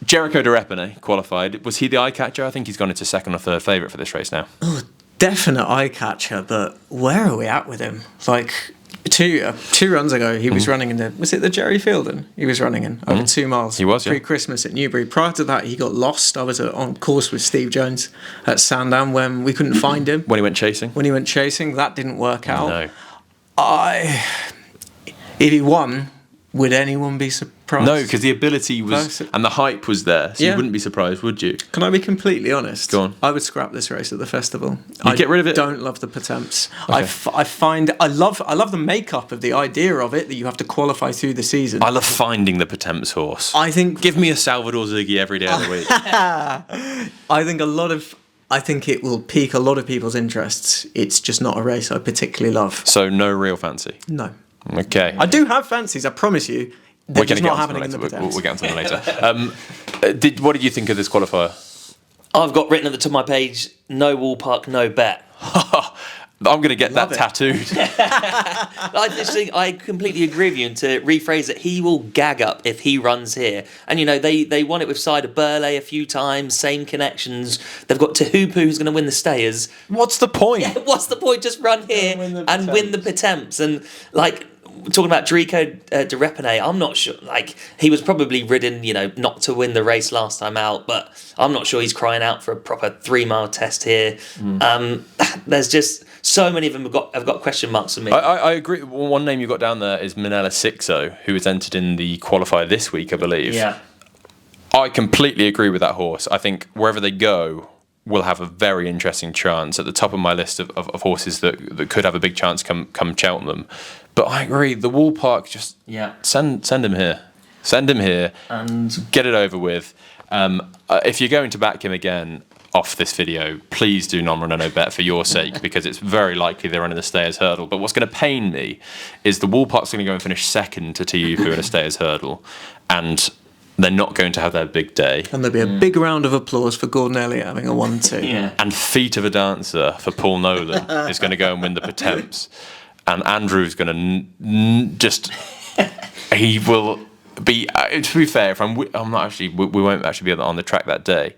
Jericho de Repine qualified. Was he the eye catcher? I think he's gone into 2nd or 3rd favourite for this race now. Oh, definite eye catcher, but where are we at with him? Like, two runs ago, he was running in was it the Jerry Fielden? He was running in over 2 miles. He was, yeah. Pre-Christmas at Newbury. Prior to that, he got lost. I was on course with Steve Jones at Sandown when we couldn't find him. When he went chasing? When he went chasing, that didn't work out. No. If he won, would anyone be surprised? No, because the ability was, and the hype was there, so you wouldn't be surprised, would you? Can I be completely honest? Go on. I would scrap this race at the festival. You'd get rid of it? I don't love the Pertemps. Okay. I love the makeup of the idea of it, that you have to qualify through the season. I love finding the Pertemps horse. I think Give me a Salvador Ziggy every day of the week. I think it will pique a lot of people's interests. It's just not a race I particularly love. So no real fancy? No. Okay. I do have fancies, I promise you. They're just not happening in the Pertemps. We'll get onto them later. What did you think of this qualifier? I've got written at the top of my page, no Wool Park, no bet. I'm going to get Love that it. tattooed. I completely agree with you, and to rephrase it, he will gag up if he runs here. And they won it with Cider Burley a few times, same connections. They've got Tahupu, who's going to win the Stayers. What's the point? Yeah, what's the point? Just run here and win the Pertemps. And talking about Jericho de Repine, I'm not sure. He was probably ridden, not to win the race last time out, but I'm not sure he's crying out for a proper 3-mile test here. There's just so many of them have got question marks for me. I agree. One name you got down there is Manella Sixo, who was entered in the qualifier this week, I believe. Yeah. I completely agree with that horse. I think wherever they go will have a very interesting chance. At the top of my list of horses that could have a big chance come Cheltenham. But I agree, the Wool Park, just send him here. Send him here and get it over with. If you're going to back him again off this video, please do non-run no bet for your sake, because it's very likely they're running the Stayers Hurdle. But what's going to pain me is the Wool Park's going to go and finish 2nd to Tupu in a Stayers Hurdle, and they're not going to have their big day. And there'll be a big round of applause for Gordon Elliott having a 1-2. Yeah. And Feet of a Dancer for Paul Nolan is going to go and win the Pertemps. And Andrew's going to he will be, to be fair, I'm not actually, we won't actually be on the track that day.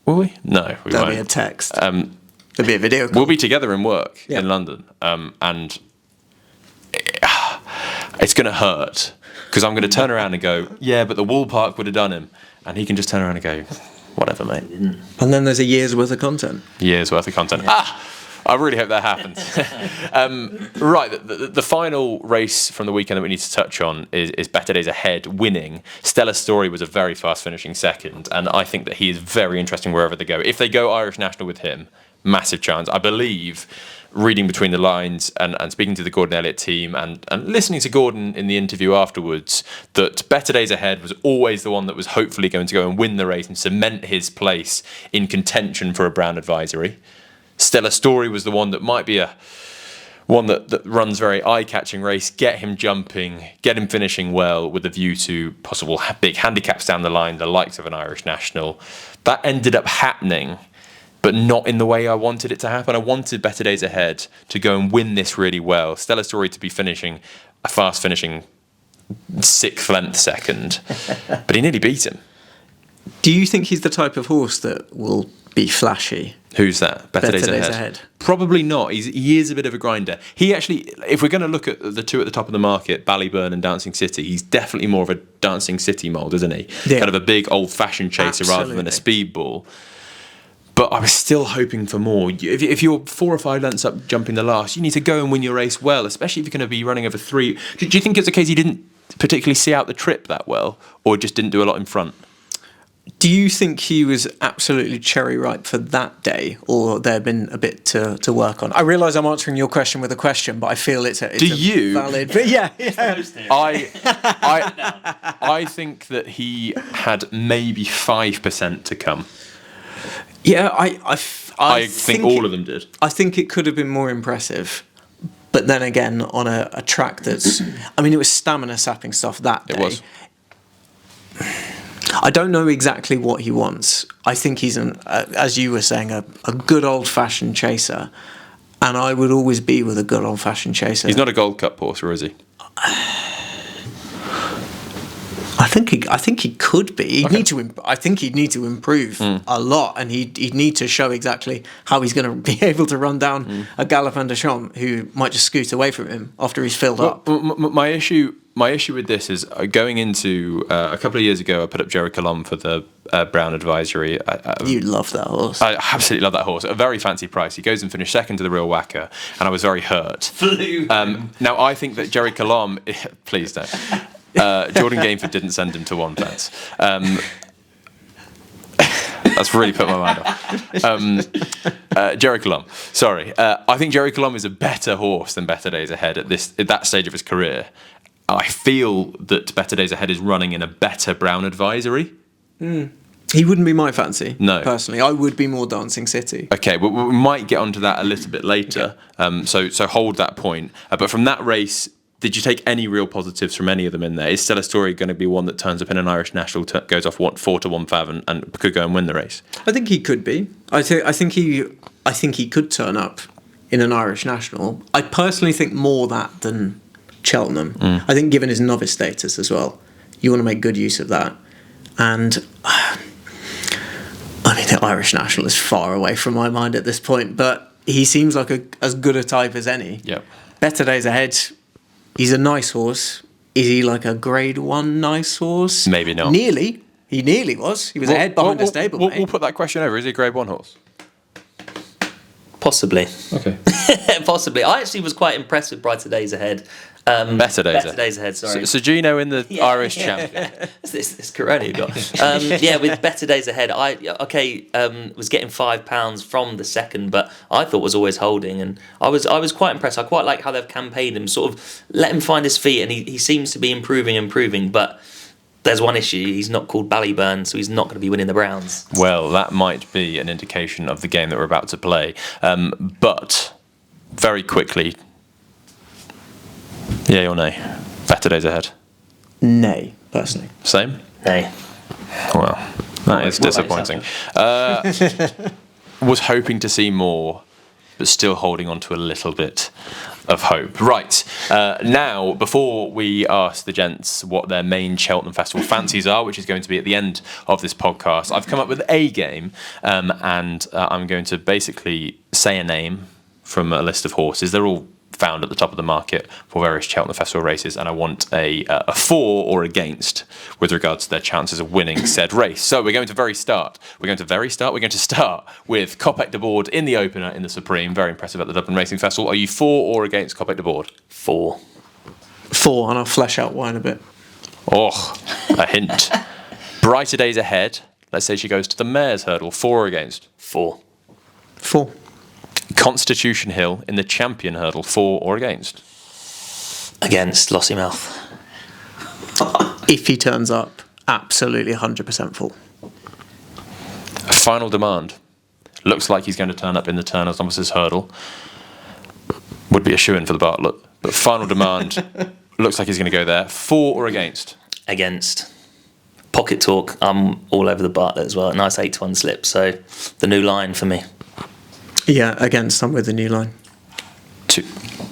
Will we? No, we There'll won't. be a text. There'll be a video call. We'll be together in work in London. And it's going to hurt Because I'm going to turn around and go, yeah, but the Wool Park would have done him. And he can just turn around and go, whatever, mate. And then there's a year's worth of content. Years worth of content. I really hope that happens. Right, the final race from the weekend that we need to touch on is Better Days Ahead winning. Stella Story was a very fast finishing second, and I think that he is very interesting wherever they go. If they go Irish National with him, massive chance. I believe, reading between the lines and speaking to the Gordon Elliott team and listening to Gordon in the interview afterwards, that Better Days Ahead was always the one that was hopefully going to go and win the race and cement his place in contention for a Brown advisory. Stella Story was the one that might be one that runs very eye-catching race, get him jumping, get him finishing well with a view to possible big handicaps down the line, the likes of an Irish National. That ended up happening, but not in the way I wanted it to happen. I wanted Better Days Ahead to go and win this really well. Stella Story to be finishing a fast finishing 6th length second, but he nearly beat him. Do you think he's the type of horse that will be flashy? Who's that? Better Days Ahead. Probably not. He is a bit of a grinder. He actually, if we're going to look at the two at the top of the market, Ballyburn and Dancing City, he's definitely more of a Dancing City mould, isn't he? Yeah. Kind of a big old-fashioned chaser rather than a speedball. But I was still hoping for more. If you're 4 or 5 lengths up jumping the last, you need to go and win your race well, especially if you're going to be running over 3. Do you think it's a case he didn't particularly see out the trip that well, or just didn't do a lot in front? Do you think he was absolutely cherry ripe for that day, or there had been a bit to work on? I realise I'm answering your question with a question, but I feel it's a valid. But yeah. I think that he had maybe 5% to come. Yeah, I think all of them did. I think it could have been more impressive. But then again, on a track that's... I mean, it was stamina sapping stuff that day. It was. I don't know exactly what he wants. I think he's, as you were saying, a good old-fashioned chaser. And I would always be with a good old-fashioned chaser. He's not a Gold Cup horse, or is he? I think he could be. I think he'd need to improve a lot, and he'd need to show exactly how he's going to be able to run down a Galopin des Champs who might just scoot away from him after he's filled up. My issue with this is going into a couple of years ago, I put up Jerry Colomb for the Brown advisory. You love that horse. I absolutely love that horse. At a very fancy price. He goes and finished second to the Real Whacker, and I was very hurt. Now, I think that Jerry Colomb... Please don't. Jordan Gainford didn't send him to one fence. That's really put my mind off. Jerry Colomb. Sorry. I think Jerry Colomb is a better horse than Better Days Ahead at that stage of his career. I feel that Better Days Ahead is running in a better Brown advisory. He wouldn't be my fancy. No. Personally, I would be more Dancing City. Okay, well, we might get onto that a little bit later. Okay. So hold that point. But from that race, did you take any real positives from any of them in there? Is Stella Story going to be one that turns up in an Irish National, goes off 4 to 1 fav and could go and win the race? I think he could be. I think he could turn up in an Irish National. I personally think more that than Cheltenham. I think given his novice status as well, you want to make good use of that. And I mean, the Irish National is far away from my mind at this point, but he seems like as good a type as any. Yep. Better Days Ahead. He's a nice horse. Is he like a grade 1 nice horse? Maybe not. Nearly. He nearly was. He was ahead behind a stablemate. We'll put that question over. Is he a grade 1 horse? Possibly. Okay. Possibly. I actually was quite impressed with Brighter Days Ahead. Better Days Ahead, sorry. Sir Gino in the Irish champion. This Corona you got. With Better Days Ahead, I was getting £5 from the second, but I thought was always holding, and I was quite impressed. I quite like how they've campaigned him, sort of let him find his feet, and he seems to be improving, but there's one issue. He's not called Ballyburn, so he's not going to be winning the Browns. Well, that might be an indication of the game that we're about to play. But very quickly, yay or nay? Better Days Ahead? Nay, personally. Same? Nay. Well, that is disappointing. Was hoping to see more, but still holding on to a little bit of hope. Right, now, before we ask the gents what their main Cheltenham Festival fancies are, which is going to be at the end of this podcast, I've come up with a game, and I'm going to basically say a name from a list of horses. They're all found at the top of the market for various Cheltenham Festival races, and I want a for or against with regards to their chances of winning said race. So we're going to start with Copec de Board in the opener in the Supreme. Very impressive at the Dublin Racing Festival. Are you for or against Copec de Board? For. And I'll flesh out why in a bit. Oh, a hint. Brighter Days Ahead. Let's say she goes to the Mayor's Hurdle. For or against? For. Constitution Hill in the Champion Hurdle. For or against? Against Lossiemouth. If he turns up, absolutely 100% full. Final Demand. Looks like he's going to turn up in the Turner's Novices Hurdle. Would be a shoo-in for the Bartlett. But Final Demand looks like he's going to go there. For or against? Against. Pocket Talk, I'm all over the Bartlett as well. Nice 8-1 slip, so the new line for me. Yeah, against. I'm with the new line. 2.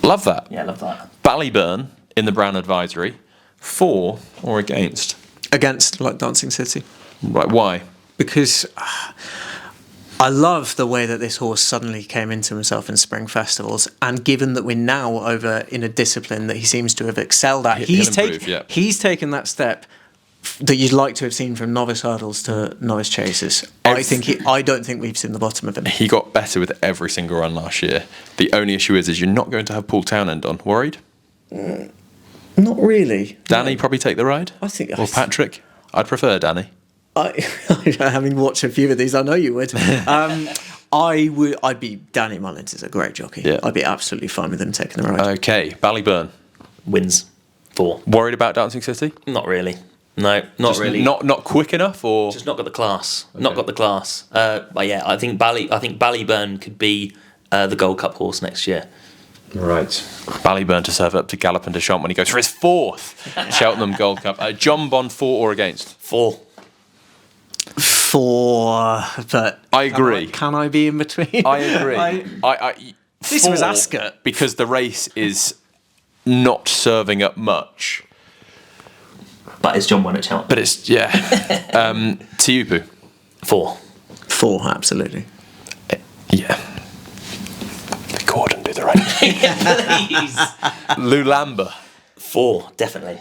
Love that. Yeah, love that. Ballyburn in the Brown Advisory. For or against? Against, like Dancing City. Right, why? Because I love the way that this horse suddenly came into himself in spring festivals, and given that we're now over in a discipline that he seems to have excelled at, he's taken that step that you'd like to have seen from novice hurdles to novice chases. I don't think we've seen the bottom of him. He got better with every single run last year. The only issue is you're not going to have Paul Townend on. Worried? Not really. Danny probably take the ride? I think. Or Patrick? I'd prefer Danny. Having watched a few of these, I know you would. I'd be. Danny Mullins is a great jockey. Yeah. I'd be absolutely fine with him taking the ride. Okay, Ballyburn. Wins. 4. Worried about Dancing City? Not really. No, not Just really. Not quick enough, or Just not got the class. Okay. Not got the class. But yeah, I think Ballyburn could be the Gold Cup horse next year. right. Ballyburn to serve up to Gallopin Deschamps when he goes for his 4th Cheltenham Gold Cup. John Bond for or against? 4. But I agree. Can I be in between? I agree. This was Ascot. because the race is not serving up much. But it's John Wynne at Cheltenham. But it's Tiupu. 4. 4, absolutely. Yeah. The Gordon do the right. Please. Lulamba. 4, definitely.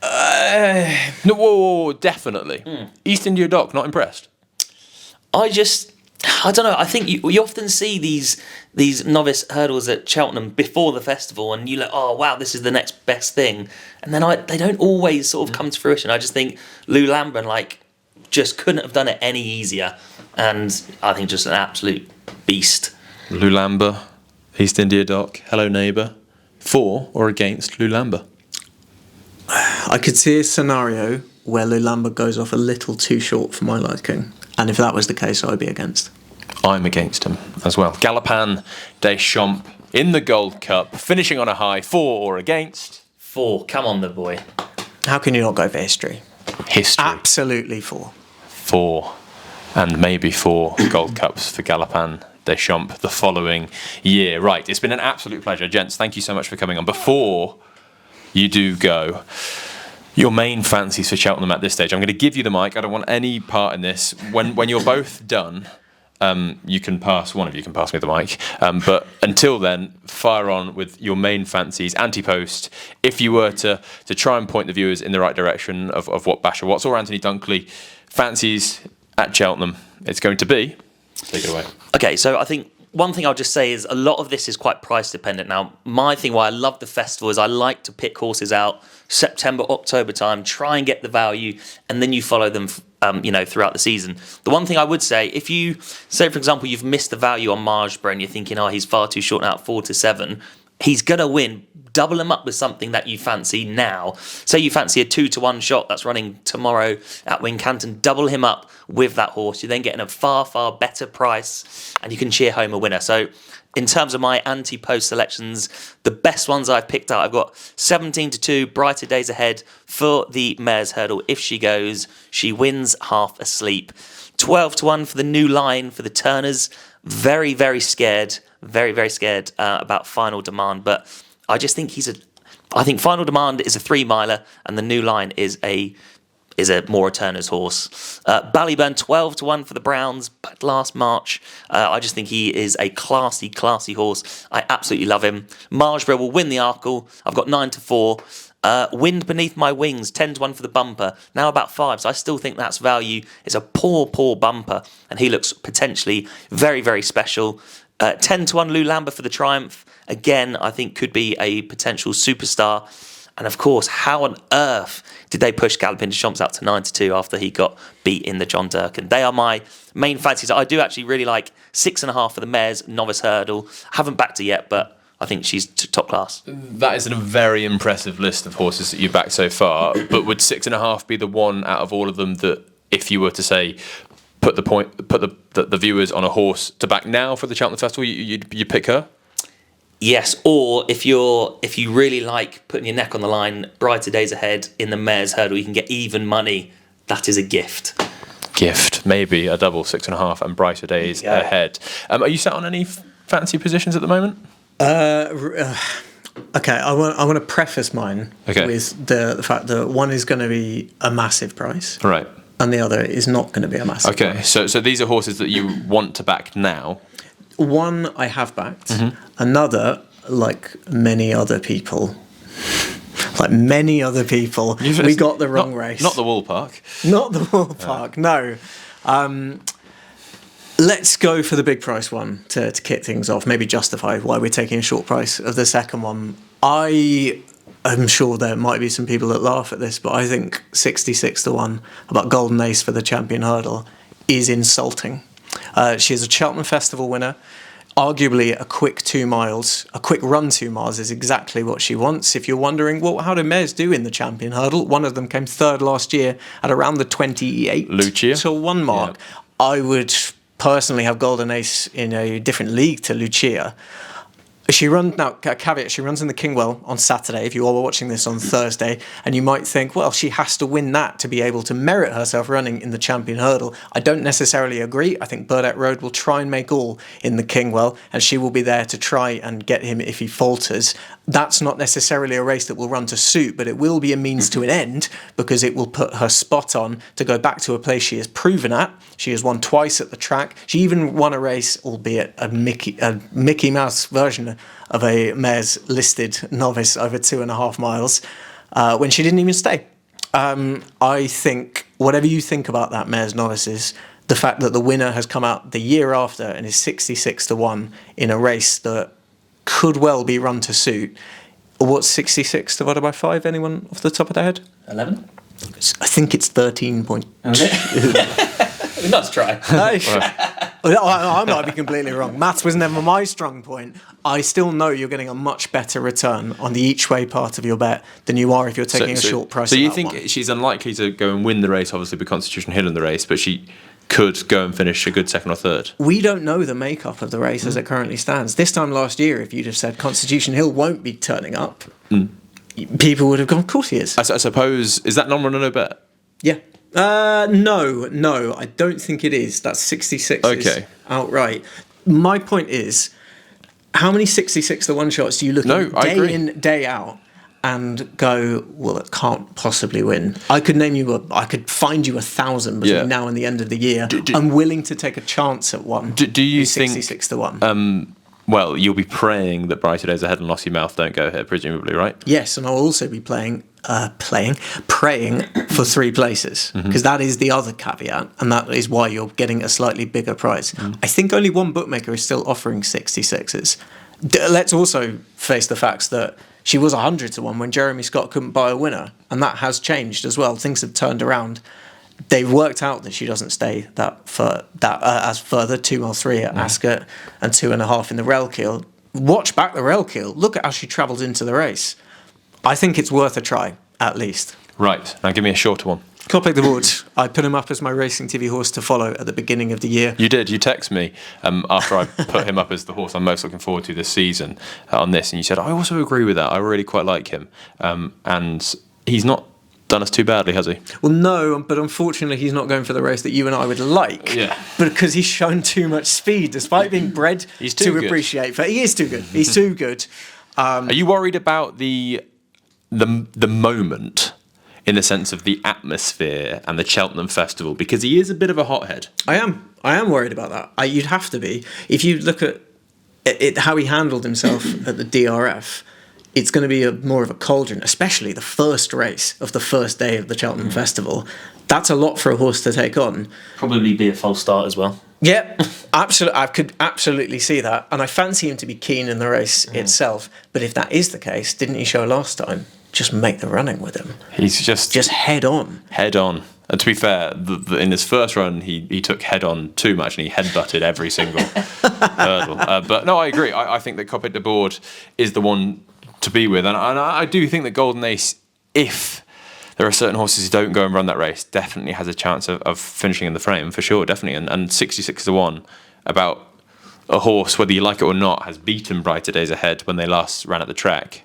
No, whoa, definitely. East India Dock, not impressed. I don't know. I think you often see these novice hurdles at Cheltenham before the festival, and you're like, oh wow, this is the next best thing, and then they don't always sort of come to fruition. I just think Lou Lambert just couldn't have done it any easier, and I think just an absolute beast. Lulamba, East India Dock, Hello Neighbour. For or against Lulamba? I could see a scenario where Lulamba goes off a little too short for my liking, and if that was the case, I'd be against. I'm against him as well. Gallopin Deschamps in the Gold Cup, finishing on a high. For or against? 4. Come on, the boy. How can you not go for history? History. Absolutely 4. 4. And maybe 4 Gold Cups for Gallopin Deschamps the following year. Right, it's been an absolute pleasure. Gents, thank you so much for coming on. Before you do go, your main fancies for Cheltenham at this stage. I'm going to give you the mic. I don't want any part in this. When you're both done, you can pass. One of you can pass me the mic. But until then, fire on with your main fancies. Anti-post. If you were to try and point the viewers in the right direction of what Basher Watts or Anthony Dunkley fancies at Cheltenham, it's going to be. Take it away. Okay, so I think one thing I'll just say is a lot of this is quite price dependent. Now, my thing why I love the festival is I like to pick horses out September, October time, try and get the value, and then you follow them, throughout the season. The one thing I would say, if you say, for example, you've missed the value on Majborough and you're thinking, oh, he's far too short now at 4 to 7, he's going to win. Double him up with something that you fancy now. Say you fancy a 2 to 1 shot that's running tomorrow at Wincanton. Double him up with that horse. You're then getting a far, far better price, and you can cheer home a winner. So in terms of my anti-post selections, the best ones I've picked out, I've got 17 to 2, Brighter Days Ahead for the Mayor's Hurdle. If she goes, she wins half asleep. 12 to 1 for the new line for the Turners. Very, very scared. Very, very scared about Final Demand, but I just think I think Final Demand is a 3-miler, and the new line is a is a more a Turner's horse. Ballyburn 12-1 for the Browns back last March. I just think he is a classy horse. I absolutely love him. Majborough will win the Arkle. I've got 9-4. Wind Beneath My Wings 10-1 for the bumper. Now about 5, so I still think that's value. It's a poor bumper, and he looks potentially very, very special. 10-1 Lou Lambert for the Triumph. Again, I think could be a potential superstar. And of course, how on earth did they push Galloping Deschamps out to 9-2 after he got beat in the John Durkan? They are my main fancies. I do actually really like 6.5 for the Mares Novice Hurdle. Haven't backed her yet, but I think she's top class. That is a very impressive list of horses that you've backed so far. But would 6.5 be the one out of all of them that, if you were to say, put the viewers on a horse to back now for the Cheltenham Festival, you'd pick her? Yes, or if you really like putting your neck on the line, Brighter Days Ahead in the Mares Hurdle, you can get even money. That is a gift. Maybe a double 6.5 and Brighter Days Ahead. Are you sat on any fancy positions at the moment? Okay, I want to preface mine with the fact that one is going to be a massive price, right, and the other is not going to be a massive price. So these are horses that you want to back now. One I have backed. Another, like many other people, we got the wrong race. Not the Wool Park. Not the Wool Park, no. Let's go for the big price one to kick things off, maybe justify why we're taking a short price of the second one. I am sure there might be some people that laugh at this, but I think 66-1 about Golden Ace for the Champion Hurdle is insulting. She is a Cheltenham Festival winner. Arguably, a quick 2 miles, a quick run 2 miles is exactly what she wants. If you're wondering, well, how do mares do in the Champion Hurdle? One of them came third last year at around the 28-1 mark. Yeah. I would personally have Golden Ace in a different league to Lucia. She runs now. Caveat: she runs in the Kingwell on Saturday. If you are watching this on Thursday, and you might think, well, she has to win that to be able to merit herself running in the Champion Hurdle. I don't necessarily agree. I think Burdett Road will try and make all in the Kingwell, and she will be there to try and get him if he falters. That's not necessarily a race that will run to suit, but it will be a means to an end because it will put her spot on to go back to a place she has proven at. She has won twice at the track. She even won a race, albeit a Mickey Mouse version of a mare's listed novice over 2.5 miles when she didn't even stay. I think whatever you think about that mare's novices, the fact that the winner has come out the year after and is 66-1 in a race that could well be run to suit. What's 66 divided by 5? Anyone off the top of their head? 11? I think it's 13 point. Let's try. I might be completely wrong. Maths was never my strong point. I still know you're getting a much better return on the each way part of your bet than you are if you're taking a short price. So you think she's unlikely to go and win the race, obviously, with Constitution Hill in the race, but she could go and finish a good second or third? We don't know the makeup of the race as it currently stands. This time last year, if you'd have said Constitution Hill won't be turning up, people would have gone, of course he is. I suppose, is that non-run or no bet? Yeah. No, I don't think it is. That's 66 outright. My point is, how many 66-1 shots do you look at day in, day out and go, well, it can't possibly win? I could find you 1,000 between now and the end of the year. I'm willing to take a chance at one. Do you think 66-1? Well, you'll be praying that Brighter Days Ahead and Lossiemouth don't go here, presumably, right? Yes, and I'll also be praying for 3 places, because that is the other caveat, and that is why you're getting a slightly bigger price. I think only one bookmaker is still offering 66s. Let's also face the facts that she was 100-1 when Jeremy Scott couldn't buy a winner, and that has changed as well. Things have turned around. They've worked out that she doesn't stay as further 2 mile 3 at Ascot and 2.5 in the Relkeel. Watch back the Relkeel. Look at how she travelled into the race. I think it's worth a try, at least. Right. Now give me a shorter one. Coppic the Wood. I put him up as my racing TV horse to follow at the beginning of the year. You did. You text me after I put him up as the horse I'm most looking forward to this season on this, and you said, I also agree with that. I really quite like him. And he's not done us too badly, has he? Well, no, but unfortunately he's not going for the race that you and I would like. Yeah. Because he's shown too much speed, despite being bred to appreciate. But he is too good. He's too good. Are you worried about the moment in the sense of the atmosphere and the Cheltenham Festival, because he is a bit of a hothead. I am worried about that. You'd have to be. If you look at how he handled himself at the DRF, it's going to be more of a cauldron, especially the first race of the first day of the Cheltenham Festival. That's a lot for a horse to take on. Probably be a false start as well. Yeah, absolutely. I could absolutely see that. And I fancy him to be keen in the race itself. But if that is the case, didn't he show last time? Just make the running with him. He's just head on. Head on. And to be fair, in his first run, he took head on too much and he headbutted every single hurdle. But no, I agree. I think that Copet de Board is the one to be with. And I do think that Golden Ace, if there are certain horses who don't go and run that race, definitely has a chance of finishing in the frame, for sure, definitely. And 66-1 about a horse, whether you like it or not, has beaten Brighter Days Ahead when they last ran at the track.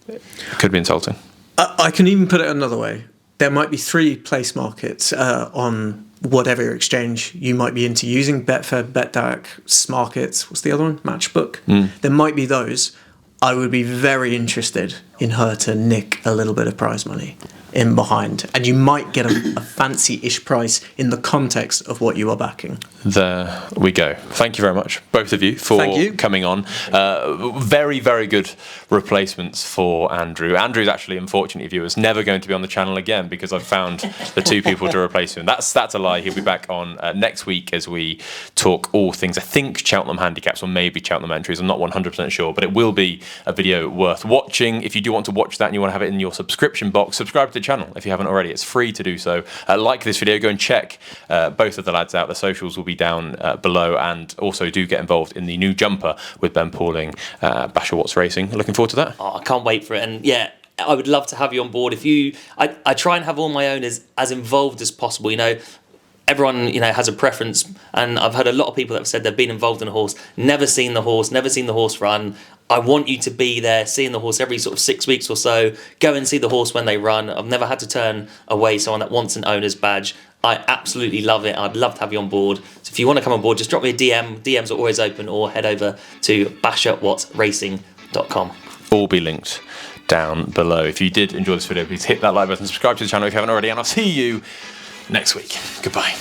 It could be insulting. I can even put it another way. There might be 3 place markets on whatever exchange you might be into using. Betfair, BetDirect, Smarkets. What's the other one? Matchbook. There might be those. I would be very interested in her to nick a little bit of prize money in behind. And you might get a fancy-ish price in the context of what you are backing. There we go. Thank you very much, both of you, for coming on. Very, very good replacements for Andrew. Andrew's actually, unfortunately, viewers, never going to be on the channel again because I've found the 2 people to replace him. That's a lie. He'll be back on next week as we talk all things, I think, Cheltenham handicaps or maybe Cheltenham entries. I'm not 100% sure, but it will be a video worth watching. If you do want to watch that and you want to have it in your subscription box, subscribe to the channel if you haven't already. It's free to do so. Like this video, go and check both of the lads out. The socials will be down below, and also do get involved in the new jumper with Ben Pauling, Basher Watts Racing. Looking forward to that. I can't wait for it. And yeah, I would love to have you on board. I try and have all my owners as involved as possible. Everyone has a preference, and I've heard a lot of people that have said they've been involved in a horse, never seen the horse run. I want you to be there, seeing the horse every sort of 6 weeks or so. Go and see the horse when they run. I've never had to turn away someone that wants an owner's badge. I absolutely love it. I'd love to have you on board. So if you want to come on board, just drop me a DM. DMs are always open, or head over to basherwattsracing.com. All be linked down below. If you did enjoy this video, please hit that like button, subscribe to the channel if you haven't already, and I'll see you next week. Goodbye.